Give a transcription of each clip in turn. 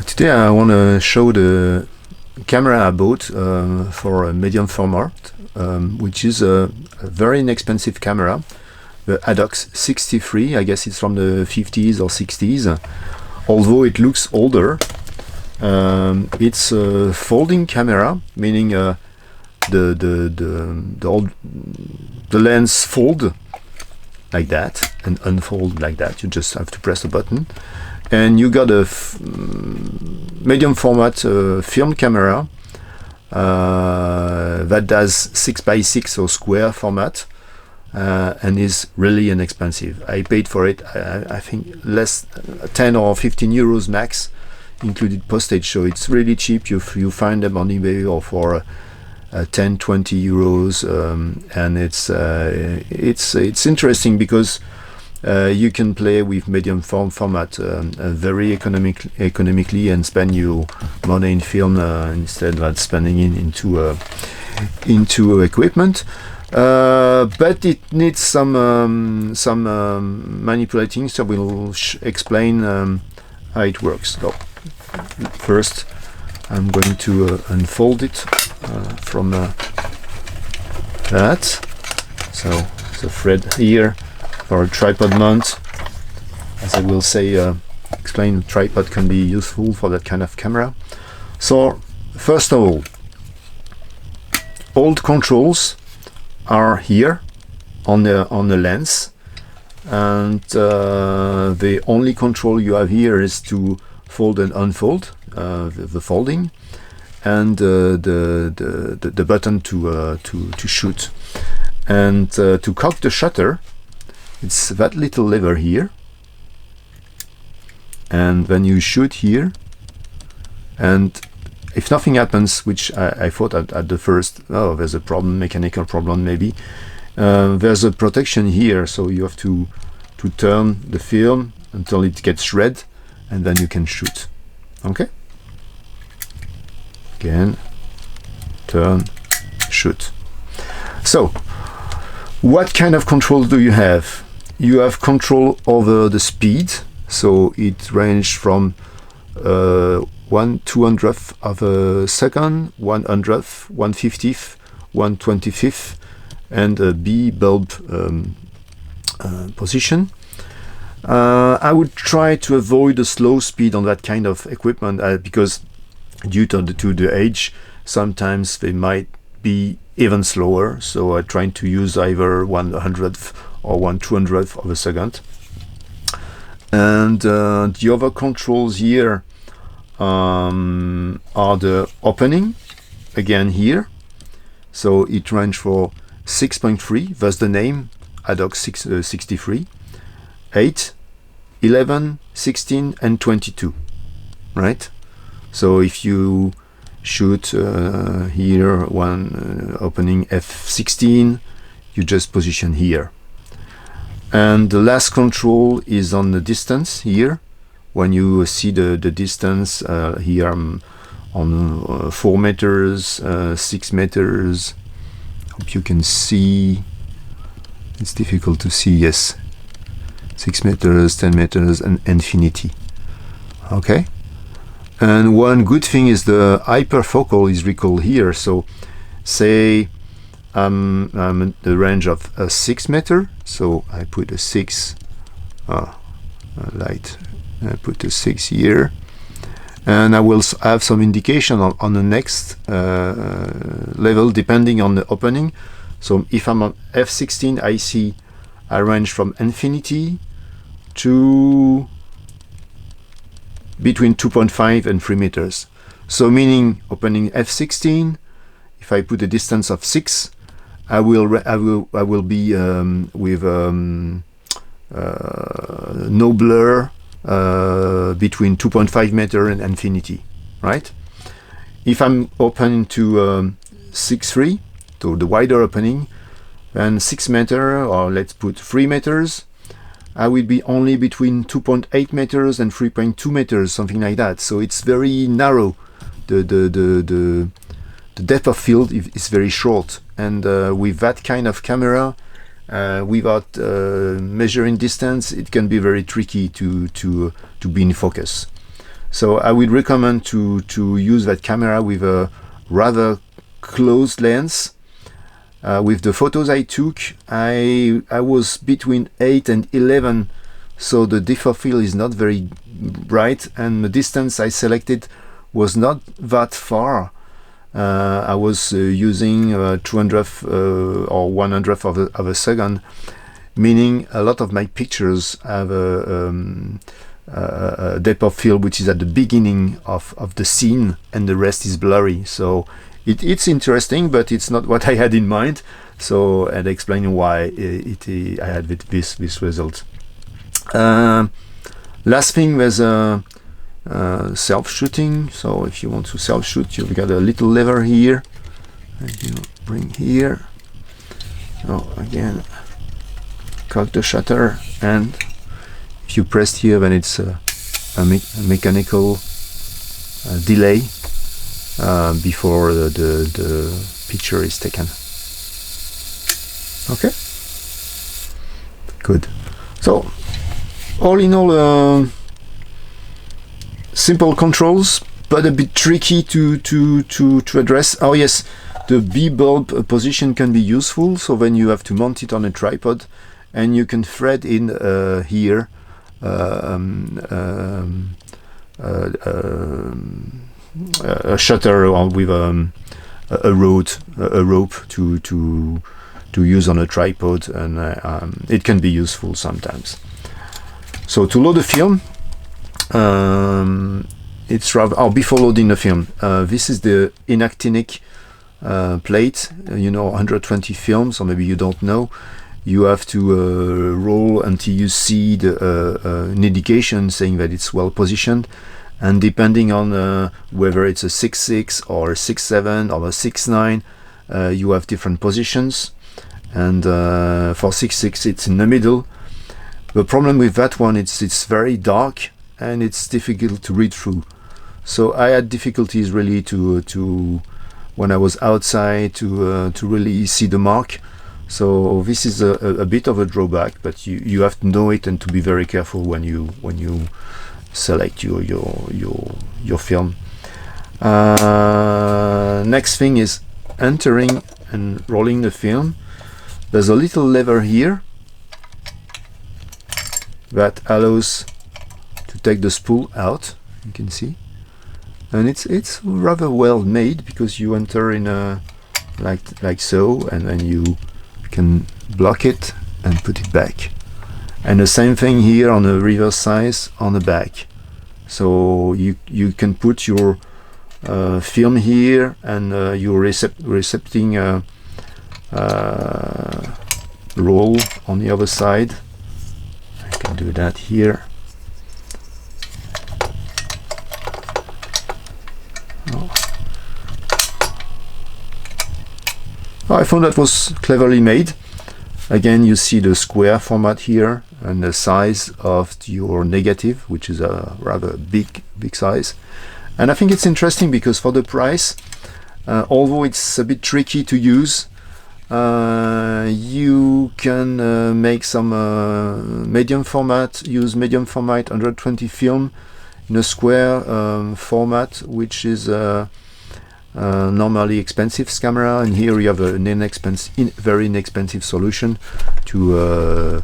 Today I want to show the camera I bought for a medium format, which is a very inexpensive camera, the ADOX 63. I guess it's from the 50s or 60s, although it looks older. It's a folding camera, meaning the lens fold like that and unfold like that. You just have to press a button, and you got a medium format film camera that does 6x6 or square format, and is really inexpensive. I paid for it, I think less 10 or 15 euros max, included postage, so it's really cheap. You find them on eBay or for 10-20 euros, and it's interesting because you can play with medium format very economically and spend your money in film instead of spending it into equipment. But it needs some manipulating, so we'll explain how it works. So first I'm going to unfold it from that. So the thread here for a tripod mount. As I will say, explain, tripod can be useful for that kind of camera. So first of all the controls are here on the lens, and the only control you have here is to fold and unfold, the folding, and the button to shoot. And to cock the shutter, it's that little lever here, and then you shoot here, and if nothing happens, which I thought at the first, oh, there's a problem, mechanical problem maybe, there's a protection here, so you have to turn the film until it gets red, and then you can shoot. Okay? Again, turn, shoot. So what kind of control do you have? You have control over the speed, so it ranges from 1/200th of a second, 1/100th, 1/50th, 1/25th, and a B bulb position. I would try to avoid a slow speed on that kind of equipment, because due to the age, sometimes they might be even slower, so I'm trying to use either 1/100th or 1/200th of a second. And the other controls here are the opening, again here, so it ranges for 6.3, that's the name, ADOX 63, 8, 11, 16 and 22, right? So if you shoot here one opening f16, you just position here. And the last control is on the distance here. When you see the distance here, on 4 meters, 6 meters, hope you can see, it's difficult to see, yes, 6 meters, 10 meters and infinity. Okay, and one good thing is the hyperfocal is recalled here. So say I'm at the range of 6 meter, so I put a 6 light, I put a 6 here, and I will have some indication on the next level depending on the opening. So if I'm on f16, I see I range from infinity to between 2.5 and 3 meters. So meaning opening f16, if I put a distance of 6, I will be with no blur between 2.5 meter and infinity, right? If I'm open to 6.3, to the wider opening, and 6 meter, or let's put 3 meters, I will be only between 2.8 meters and 3.2 meters, something like that. So it's very narrow. The depth of field is very short, and with that kind of camera, without measuring distance, it can be very tricky to be in focus. So I would recommend to use that camera with a rather close lens. With the photos I took, I was between 8 and 11, so the depth of field is not very bright, and the distance I selected was not that far. I was using 200th or 100th of a second, meaning a lot of my pictures have a depth of field which is at the beginning of the scene, and the rest is blurry. So it's interesting, but it's not what I had in mind. So I'd explain why I had this result. Last thing was self-shooting. So if you want to self-shoot, you've got a little lever here, and you bring here. Oh, again, cock the shutter, and if you press here, then it's a mechanical delay before the picture is taken. Okay, good. So all in all, simple controls, but a bit tricky to address. Oh yes, the B-bulb position can be useful. So then you have to mount it on a tripod, and you can thread in here a shutter or with a rope to use on a tripod, and it can be useful sometimes. So to load the film, it's rather before loading the film, this is the inactinic plate. 120 films, or maybe you don't know. You have to roll until you see an indication saying that it's well positioned, and depending on whether it's a 6.6 or a 6.7 or a 6.9, you have different positions. And for 6.6 it's in the middle. The problem with that one, it's very dark and it's difficult to read through. So I had difficulties really to when I was outside to really see the mark. So this is a bit of a drawback, but you have to know it and to be very careful when you select your film. Next thing is entering and rolling the film. There's a little lever here that allows to take the spool out, you can see, and it's rather well made, because you enter in a like so, and then you can block it and put it back. And the same thing here on the reverse side on the back. So you can put your film here, and your recepting roll on the other side. I can do that here. I found that was cleverly made. Again, you see the square format here and the size of your negative, which is a rather big size. And I think it's interesting because for the price, although it's a bit tricky to use, you can make some medium format, use medium format 120 film in a square format, which is normally expensive camera, and here you have an very inexpensive solution to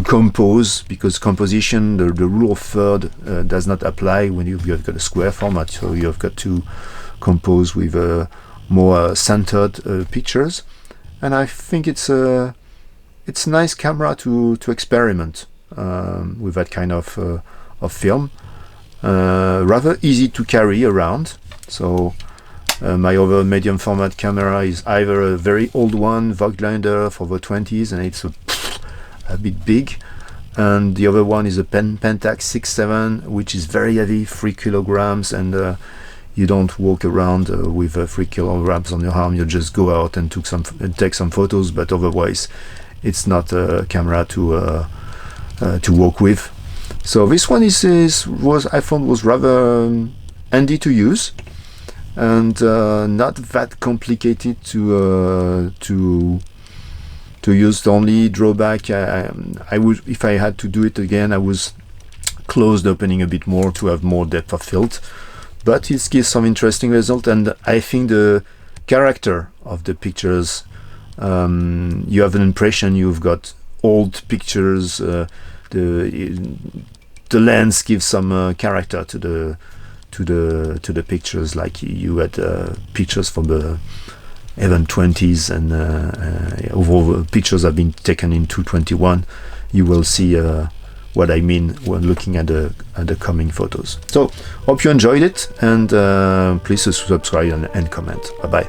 compose, because composition, the rule of third does not apply when you've got a square format. So you have got to compose with more centered pictures, and I think it's a nice camera to experiment with that kind of film. Rather easy to carry around. So my other medium format camera is either a very old one, Voigtlander for the 20s, and it's a bit big, and the other one is a Pentax 6.7, which is very heavy, 3 kilograms, and you don't walk around with 3 kilograms on your arm. You just go out and take some photos, but otherwise it's not a camera to walk with. So this one I found was rather handy to use, and not that complicated to use. The only drawback I would, if I had to do it again, I was close the opening a bit more to have more depth of field, but it gives some interesting result. And I think the character of the pictures, you have an impression you've got old pictures. The lens gives some character to the pictures, like you had pictures from the even 20s, and overall pictures have been taken in 221. You will see what I mean when looking at the coming photos. So hope you enjoyed it, and please subscribe and comment. Bye bye.